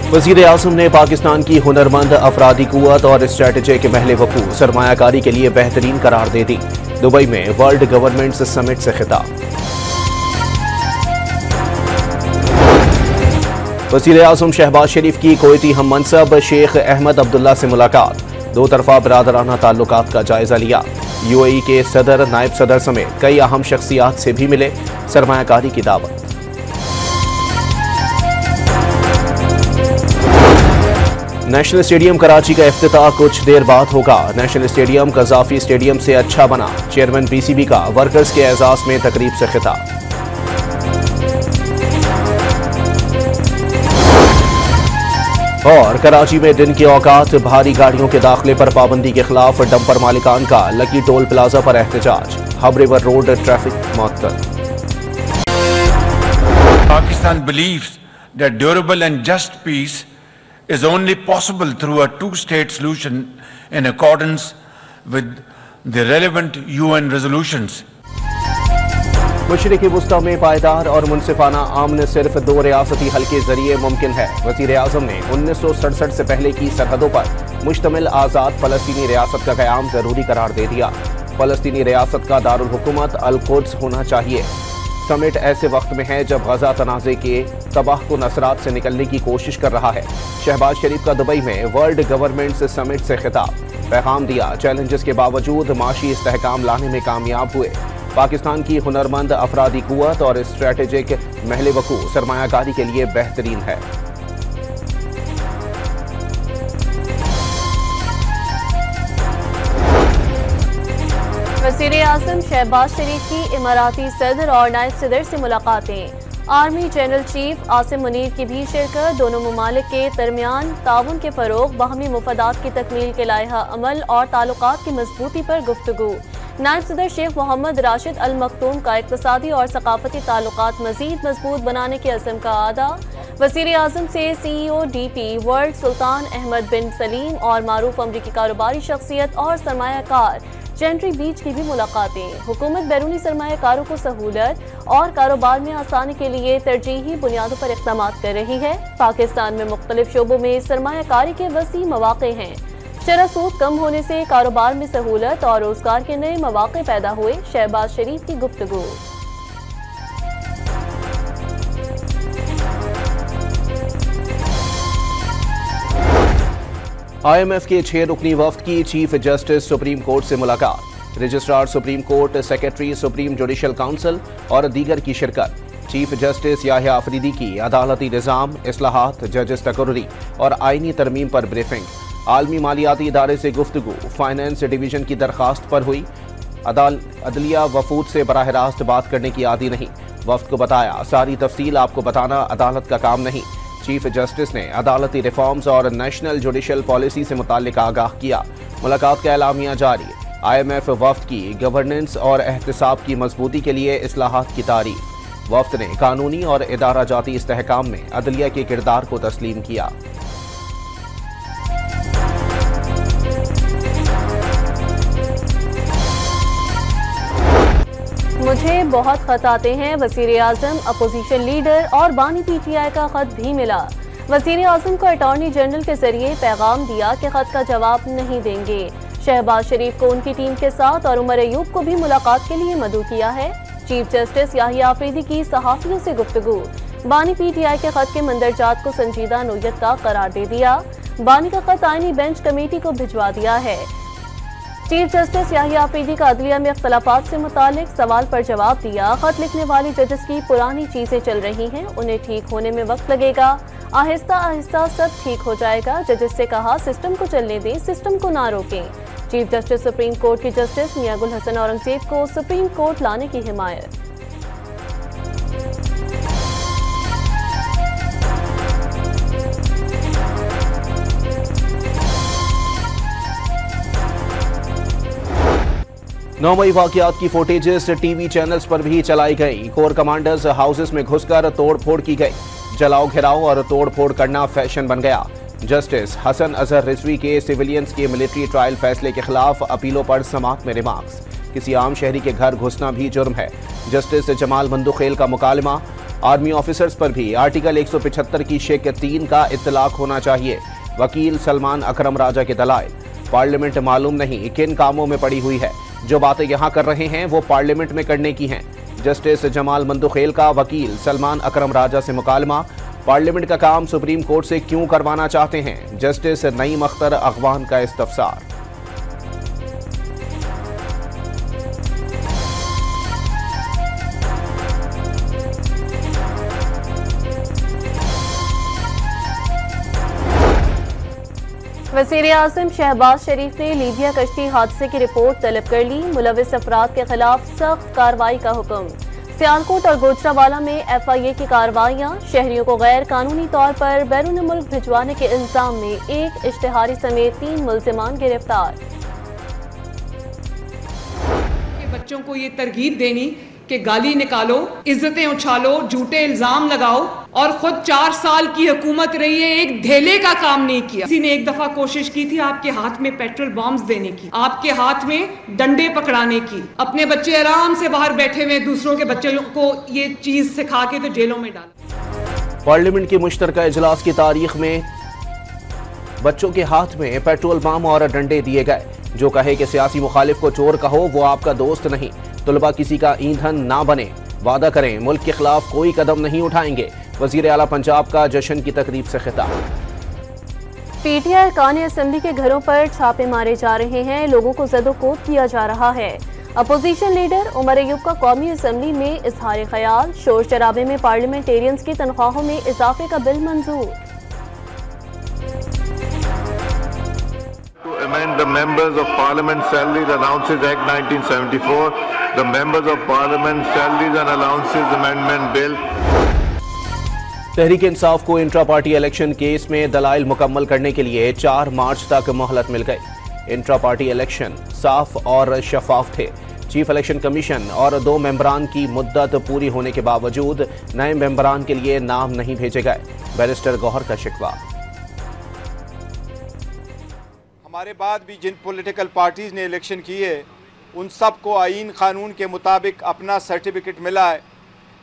वज़ीर आज़म ने पाकिस्तान की हुनरमंद अफरादी कुव्वत और स्ट्रेटजी के महल वकूअ सरमायाकारी के लिए बेहतरीन करार दे दी। दुबई में वर्ल्ड गवर्नमेंट समिट से खिताब। वज़ीर आज़म शहबाज शरीफ की कोयती हम मनसब शेख अहमद अब्दुल्ला से मुलाकात। दो तरफा बरादराना ताल्लुकात का जायजा लिया। UAE के सदर, नायब सदर समेत कई अहम शख्सियात से भी मिले। सरमायाकारी की दावत। नेशनल स्टेडियम कराची का इफ्तिताह कुछ देर बाद होगा। नेशनल स्टेडियम कज़ाफी स्टेडियम से अच्छा बना। चेयरमैन PCB का वर्कर्स के एजाज में तकरीब से खिताब। और कराची में दिन के औकात भारी गाड़ियों के दाखिले पर पाबंदी के खिलाफ डंपर मालिकान का लकी टोल प्लाजा पर एहतजाज। हब रिवर रोड ट्रैफिक मुअत्तल। Pakistan believes that durable and just peace is only possible through a two-state solution in accordance with the relevant UN resolutions. मशरिक़ी वुस्ता में पायदार और मुनसिफाना अमन सिर्फ दो रियासती हल के जरिए मुमकिन है। वज़ीर आज़म ने 1967 से पहले की सरहदों पर मुश्तमिल आज़ाद फ़लस्तीनी रियासत का क़याम ज़रूरी करार दे दिया। फ़लस्तीनी रियासत का दारुल हुकूमत अल-कुद्स होना चाहिए। समिट ऐसे वक्त में है जब गजा तनाज़े के तबाह को नसरात से निकलने की कोशिश कर रहा है। शहबाज शरीफ का दुबई में वर्ल्ड गवर्नमेंट समिट से खिताब। पैगाम दिया, चैलेंजेस के बावजूद माशी इस्तेहकाम लाने में कामयाब हुए। पाकिस्तान की हुनरमंद अफरादी कुव्वत और स्ट्रेटेजिक महल वकूअ सरमायाकारी के लिए बेहतरीन है। वज़ीर आज़म शहबाज शरीफ की इमाराती सदर और नायब सदर से मुलाकातें। Army general chief Asim Munir की भी शिरकत। दोनों ममालिक के दरमियान ताउन के फरोग, बाहमी मुफादात की तकमील के लायहा अमल और ताल्लुकात की मजबूती पर गुफ्तगू। नायब सदर शेख मोहम्मद राशिद अल मखतूम का इक़्तिसादी और सकाफती ताल्लुकात मज़ीद मजबूत बनाने के अज़्म का आदा। वज़ीर आज़म से CEO DP वर्ल्ड सुल्तान अहमद बिन सलीम और मारूफ अमरीकी कारोबारी शख्सियत और सरमायाकार जेंट्री बीच की भी मुलाकातें। हुकूमत बैरूनी सरमायाकारों को सहूलत और कारोबार में आसानी के लिए तरजीही बुनियादों पर इक़दामात कर रही है। पाकिस्तान में मुख्तलिफ शोबों में सरमायाकारी के वसी मौक़े हैं। शरह सूद कम होने से कारोबार में सहूलत और रोजगार के नए मौक़े पैदा हुए। शहबाज शरीफ की गुफ्तगू। IMF के 6 रुकनी वफ्द की चीफ जस्टिस सुप्रीम कोर्ट से मुलाकात। Registrar supreme court, secretary supreme judicial council और दीगर की शिरकत। चीफ जस्टिस याहिया अफरीदी की अदालती निज़ाम, इस्लाहात, जजेस तकर्री और आईनी तरमीम पर ब्रीफिंग। आलमी मालियाती इदारे से गुफ्तगू फाइनेंस डिवीजन की दरखास्त पर हुई। अदलिया वफूद से बराह रास्त बात करने की आदी नहीं। वफ्द को बताया, सारी तफसील आपको बताना अदालत का काम नहीं। चीफ जस्टिस ने अदालती रिफॉर्म्स और नेशनल जुडिशल पॉलिसी से मुताल्लिक आगाह किया। मुलाकात का एलामिया जारी। IMF वफ्द की गवर्नेंस और एहतिसाब की मजबूती के लिए इस्लाहात की तारीफ। वफ्द ने कानूनी और इदारा जाती इस्तेहकाम में अदलिया के किरदार को तस्लीम किया। मुझे बहुत खत आते हैं। वज़ीर आज़म, अपोजिशन लीडर और बानी PTI का खत भी मिला। वज़ीर आज़म को अटॉर्नी जनरल के जरिए पैगाम दिया कि खत का जवाब नहीं देंगे। शहबाज शरीफ को उनकी टीम के साथ और उमर अयूब को भी मुलाकात के लिए मदऊ किया है। चीफ जस्टिस याहिया अफरीदी की सहाफ़ियों से गुफ्तगू। बानी PTI के खत के मंदरजात को संजीदा नोयत का करार दे दिया। बानी का खत आईनी बेंच कमेटी को भिजवा दिया है। चीफ जस्टिस याहिया अफरीदी का अदलिया में इख्तलाफात से मुतालिक सवाल पर जवाब दिया। खत लिखने वाली जजेस की पुरानी चीजें चल रही हैं, उन्हें ठीक होने में वक्त लगेगा। आहिस्ता आहिस्ता सब ठीक हो जाएगा। जजेस से कहा, सिस्टम को चलने दें, सिस्टम को ना रोकें। चीफ जस्टिस सुप्रीम कोर्ट के जस्टिस मियां गुल हसन औरंगजेब को सुप्रीम कोर्ट लाने की हिमायत। नौ मई वाक़यात की फुटेजेस टीवी चैनल्स पर भी चलाई गई। कोर कमांडर्स हाउसेस में घुसकर तोड़ फोड़ की गई। जलाओ घिराव और तोड़ फोड़ करना फैशन बन गया। जस्टिस हसन अजहर रिजवी के सिविलियंस के मिलिट्री ट्रायल फैसले के खिलाफ अपीलों पर समाअत में रिमार्क्स। किसी आम शहरी के घर घुसना भी जुर्म है। जस्टिस जमाल मंदुखेल का मुकालमा, आर्मी ऑफिसर्स पर भी आर्टिकल 175 की शेक 3 का इत्तलाक होना चाहिए। वकील सलमान अकरम राजा के दलाइल, पार्लियामेंट मालूम नहीं किन कामों में पड़ी हुई है, जो बातें यहां कर रहे हैं वो पार्लियामेंट में करने की हैं। जस्टिस जमाल मंदुखेल का वकील सलमान अकरम राजा से मुकालमा, पार्लियामेंट का काम सुप्रीम कोर्ट से क्यों करवाना चाहते हैं। जस्टिस नईम अख्तर अगवान का इस्तफसार। वज़ीर आज़म शहबाज शरीफ ने लीबिया कश्ती हादसे की रिपोर्ट तलब कर ली। मुलविस अफराद के खिलाफ सख्त कार्रवाई का हुक्म। सियालकोट और गोजरावाला में FIA की कार्रवाइयां। शहरियों को गैर कानूनी तौर पर बैरून मुल्क भिजवाने के इल्जाम में एक इश्तिहारी समेत 3 मुल्जिमान गिरफ्तार। बच्चों को ये तरगीब देनी कि गाली निकालो, इज्जतें उछालो, झूठे इल्जाम लगाओ, और खुद 4 साल की हुकूमत रही है, एक धेले का काम नहीं किया। किसी ने एक दफा कोशिश की थी आपके हाथ में पेट्रोल बॉम्ब्स देने की, आपके हाथ में डंडे पकड़ाने की। अपने बच्चे आराम से बाहर बैठे हुए दूसरों के बच्चों को ये चीज सिखा के तो जेलों में डाल। पार्लियामेंट की मुश्तरका इजलास की तारीख में बच्चों के हाथ में पेट्रोल बम और डंडे दिए गए। जो कहे कि सियासी मुखालिफ को चोर कहो वो आपका दोस्त नहीं। तुलबा किसी का ईंधन ना बने, वादा करें मुल्क के खिलाफ कोई कदम नहीं उठाएंगे। वजीर आला पंजाब का जश्न की तकरीब से खिताब। PTI अरकान असेंबली के घरों पर छापे मारे जा रहे हैं, लोगों को ज़दोकोब किया जा रहा है। अपोजिशन लीडर उमर अयूब का कौमी असेंबली में इजहार ख्याल। शोर शराबे में पार्लियामेंटेरियंस की तनख्वाहों में इजाफे का बिल मंजूर। Amend the Members of Parliament Salaries Allowances Act 1974, the Members of Parliament Salaries and Allowances Amendment Bill। Tehreek Insaf को इंट्रा पार्टी इलेक्शन केस में दलाइल मुकम्मल करने के लिए 4 मार्च तक मोहलत मिल गई। इंट्रा पार्टी इलेक्शन साफ और शफाफ थे। चीफ इलेक्शन कमीशन और 2 मेंबरान की मुद्दत पूरी होने के बावजूद नए मेंबरान के लिए नाम नहीं भेजे गए। बैरिस्टर गौहर का शिकवा। हमारे बाद भी जिन पॉलिटिकल पार्टीज़ ने इलेक्शन किए उन सब को आईन कानून के मुताबिक अपना सर्टिफिकेट मिला है,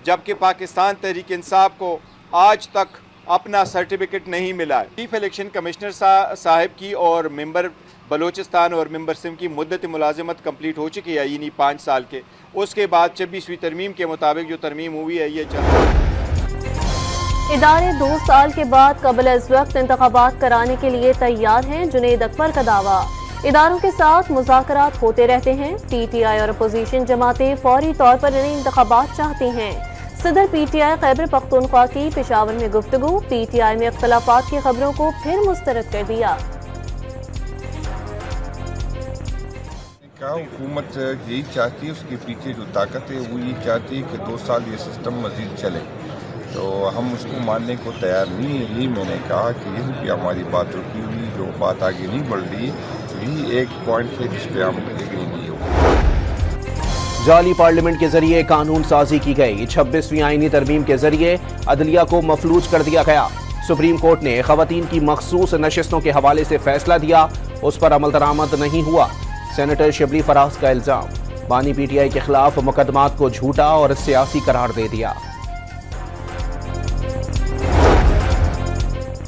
जबकि पाकिस्तान तहरीक इंसाफ को आज तक अपना सर्टिफिकेट नहीं मिला है। चीफ इलेक्शन कमिश्नर साहब की और मेंबर बलोचिस्तान और मेंबर सिम की मुद्दत मुलाजमत कंप्लीट हो चुकी है यानी 5 साल के। उसके बाद 26वीं तरमीम के मुताबिक जो तरमीम हुई है ये चल रही है। इदारे 2 साल के बाद कबल अज़ वक्त इंतखाबात कराने के लिए तैयार हैं। जुनैद अकबर का दावा। इदारों के साथ मुज़ाकरात होते रहते हैं। PTI और अपोजिशन जमातें फौरी तौर पर नए इंतखाबात चाहती हैं। सदर PTI खैबर पख्तूनख्वा की पेशावर में गुफ्तगू। PTI में इख्तलाफात की खबरों को फिर मुस्तरद कर दिया। हुकूमत यही चाहती है, उसके पीछे जो ताकत है वो ये चाहती है कि 2 साल ये सिस्टम मजीद चले, तो हम उसको मानने को तैयार नहीं है। यही मैंने कहा कि यही भी हमारी बात रुकी हुई, जो बात आगे नहीं बढ़ रही, यही एक पॉइंट है जिस पे हम एग्री नहीं हो। जाली पार्लियामेंट के जरिए कानून साजी की गई। 26वीं आईनी तरमीम के जरिए अदलिया को मफलूज कर दिया गया। सुप्रीम कोर्ट ने खवातीन की मखसूस नशिस्तों के हवाले से फैसला दिया, उस पर अमल दरामद नहीं हुआ। सेनेटर शिबली फराज का इल्जाम, बानी PTI के खिलाफ मुकदमात को झूठा और सियासी करार दे दिया।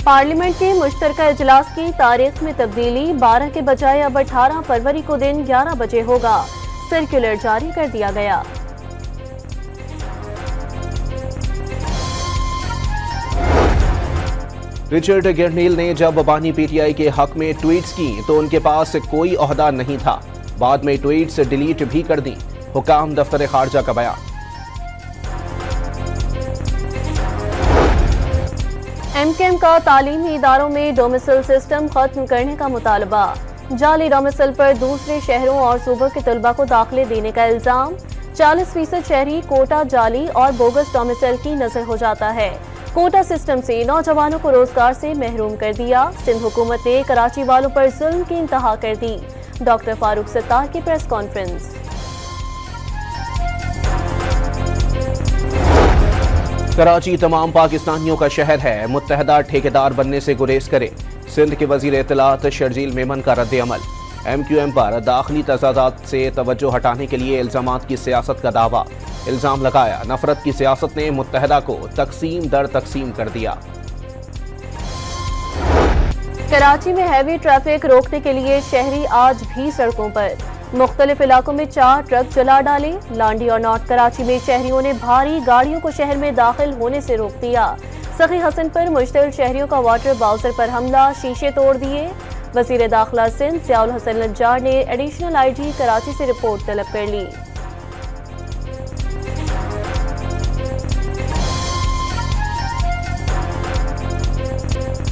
पार्लियामेंट के मुश्तरका इजलास की तारीख में तब्दीली। 12 के बजाय अब 18 फरवरी को दिन 11 बजे होगा। सर्कुलर जारी कर दिया गया। रिचर्ड गिरनील ने जब बानी PTI के हक में ट्वीट्स की तो उनके पास कोई ओहदा नहीं था। बाद में ट्वीट्स डिलीट भी कर दी। हुकाम दफ्तर खारजा का बयान। MKM का तालीमी इदारों में डोमिसल सिस्टम खत्म करने का मुतालबा। जाली डोमिसल पर दूसरे शहरों और सूबों के तलबा को दाखिले देने का इल्जाम। 40% शहरी कोटा जाली और बोगस डोमिसल की नजर हो जाता है। कोटा सिस्टम से नौजवानों को रोजगार से महरूम कर दिया। सिंध हुकूमत ने कराची वालों पर जुल्म की इंतहा कर दी। डॉक्टर फारूक सत्तार की प्रेस कॉन्फ्रेंस। कराची तमाम पाकिस्तानियों का शहर है, मुत्तहदा ठेकेदार बनने से गुरेज करे। सिंध के वजीर इत्तलात शर्जील मेमन का रद्द अमल। MQM पर दाखिली तजादात से तवज्जो हटाने के लिए इल्जामात की सियासत का दावा। इल्जाम लगाया नफरत की सियासत ने मुत्तहदा को तकसीम दर तकसीम कर दिया। कराची में हैवी ट्रैफिक रोकने के लिए शहरी आज भी सड़कों पर। मुख्तलिफ इलाकों में 4 ट्रक जला डाले। लांडी और नॉर्थ कराची में शहरियों ने भारी गाड़ियों को शहर में दाखिल होने से रोक दिया। सखी हसन पर मुश्तल शहरियों का वाटर बाउंसर पर हमला, शीशे तोड़ दिए। वज़ीर दाखिला सिंध सियाउल हसन नज्जार ने एडिशनल IG कराची से रिपोर्ट तलब कर ली।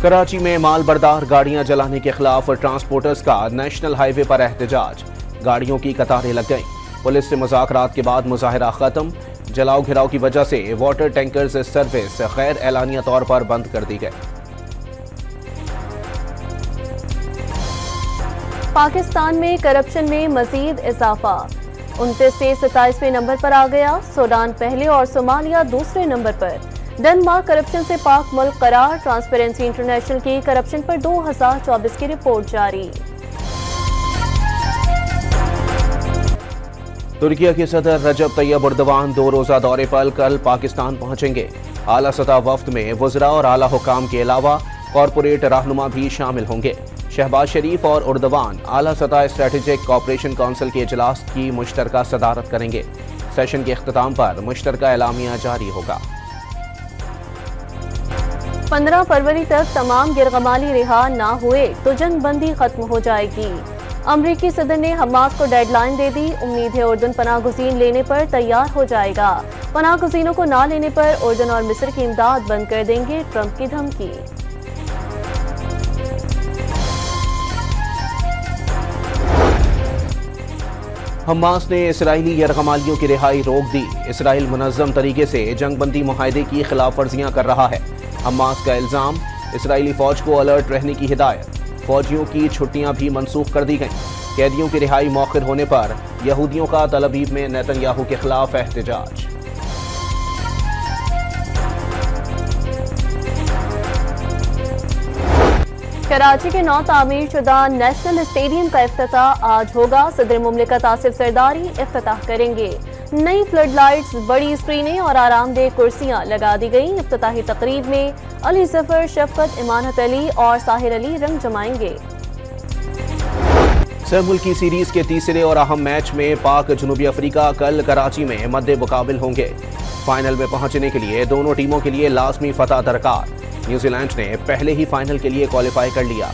कराची में मालबरदार गाड़ियां जलाने के खिलाफ ट्रांसपोर्टर्स का नेशनल हाईवे पर एहतजाज। गाड़ियों की कतारें लग गईं। पुलिस से मुज़ाकरात के बाद मुजाहिरा खत्म। जलाओ घिराव की वजह से वाटर टैंकर्स सर्विस गैर एलानिया तौर पर बंद कर दी गई। पाकिस्तान में करप्शन में मजीद इजाफा, 29 से 27वें नंबर पर आ गया। सूडान पहले और सोमालिया दूसरे नंबर पर। डेनमार्क करप्शन से पाक मुल्क करार। ट्रांसपेरेंसी इंटरनेशनल की करप्शन पर 2024 की रिपोर्ट जारी। तुर्किया के सदर रजब तैयब एर्दोगान 2 रोजा दौरे पर कल पाकिस्तान पहुंचेंगे। आला सतह वफ्द में वज़रा और आला हुकाम के अलावा कॉरपोरेट रहनुमा भी शामिल होंगे। शहबाज शरीफ और एर्दोगान आला सतह स्ट्रेटेजिक कॉपरेशन काउंसिल के इजलास की मुश्तरका सदारत करेंगे। सेशन के अख्ताम पर मुश्तरका एलामिया जारी होगा। 15 फरवरी तक तमाम गिरगमाली रिहा ना हुए तो जंग बंदी खत्म हो जाएगी। अमरीकी सदर ने हमास को डेडलाइन दे दी। उम्मीद है उर्दन पनाह गुज़ीन लेने पर तैयार हो जाएगा। पनाह गुज़ीनों को ना लेने पर उर्दन और मिस्र की इमदाद बंद कर देंगे, ट्रंप की धमकी। हमास ने इसराइली यरगमालियों की रिहाई रोक दी। इसराइल मुनज़्ज़म तरीके से जंगबंदी मुआहदे की खिलाफ वर्जियां कर रहा है। हमास का इल्जाम, इसराइली फौज को अलर्ट रहने की हिदायत। फौजियों की छुट्टियां भी मनसूख कर दी गईं। कैदियों की रिहाई मौखिर होने पर यहूदियों का तल अवीव में नेतन्याहू के खिलाफ एहतजाज। कराची के नौ तामीर शुदा नेशनल स्टेडियम का इफ्तिताह आज होगा। सदर मुमलिकत आसिफ जरदारी इफ्तिताह करेंगे। नई फ्लड लाइट्स, बड़ी स्क्रीनें और आरामदेह कुर्सियां लगा दी गई। इफ्तिताही तकरीब में अली जफर, शफकत, इमानत अली और साहिर अली रंग जमाएंगे। सहमुल की सीरीज के तीसरे और अहम मैच में पाक जनूबी अफ्रीका कल कराची में मद्दे मुकाबिल होंगे। फाइनल में पहुंचने के लिए दोनों टीमों के लिए लाजमी फतह दरकार। न्यूजीलैंड ने पहले ही फाइनल के लिए क्वालिफाई कर लिया।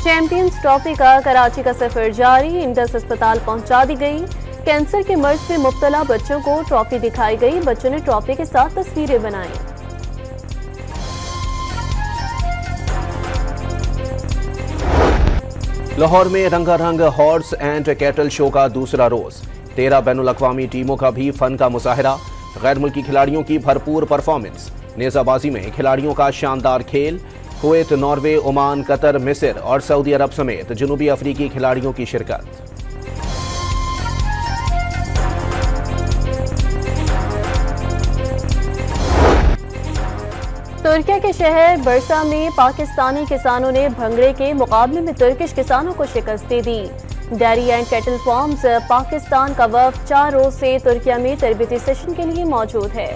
चैंपियंस ट्रॉफी का कराची का सफर जारी। इंडस अस्पताल पहुंचा दी गई। कैंसर के मर्ज से मुब्तला बच्चों को ट्रॉफी दिखाई गई। बच्चों ने ट्रॉफी के साथ तस्वीरें बनाई। लाहौर में रंगारंग हॉर्स एंड कैटल शो का दूसरा रोज। 13 बैनुल-अक़वामी टीमों का भी फन का मुजाहिरा। गैर मुल्की खिलाड़ियों की भरपूर परफॉर्मेंस। नेज़ाबाजी में खिलाड़ियों का शानदार खेल। कुवैत, नॉर्वे, ओमान, कतर, मिस्र और सऊदी अरब समेत जनूबी अफ्रीकी खिलाड़ियों की शिरकत। तुर्किया के शहर बरसा में पाकिस्तानी किसानों ने भंगड़े के मुकाबले में तुर्किश किसानों को शिकस्त दे दी। Dairy and cattle farms Pakistan का वफ़द 4 रोज से तुर्किया में तरबियती सेशन के लिए मौजूद है।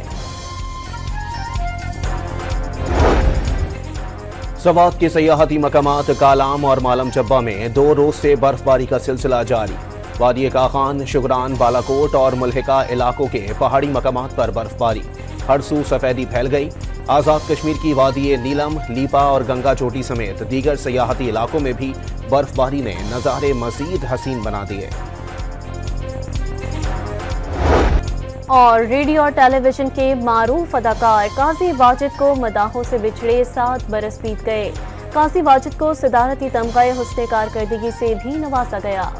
सवात के सयाहती मकामात कालाम और मालम जब्बा में 2 रोज से बर्फबारी का सिलसिला जारी। वादी काखान, शुगरान, बालाकोट और मुल्हिका इलाकों के पहाड़ी मकामात पर बर्फबारी। हर सू सफेदी फैल गई। आज़ाद कश्मीर की वादी नीलम, लीपा और गंगा चोटी समेत दीगर सयाहती इलाकों में भी बर्फबारी ने नज़ारे मज़ीद हसीन बना दिए। और रेडियो और टेलीविजन के मारूफ अदाकार काजी वाजिद को मदाहों से बिछड़े 7 बरस बीत गए। काजी वाजिद को सदारती तमग़े हुस्ने कारकर्दगी से भी नवाजा गया।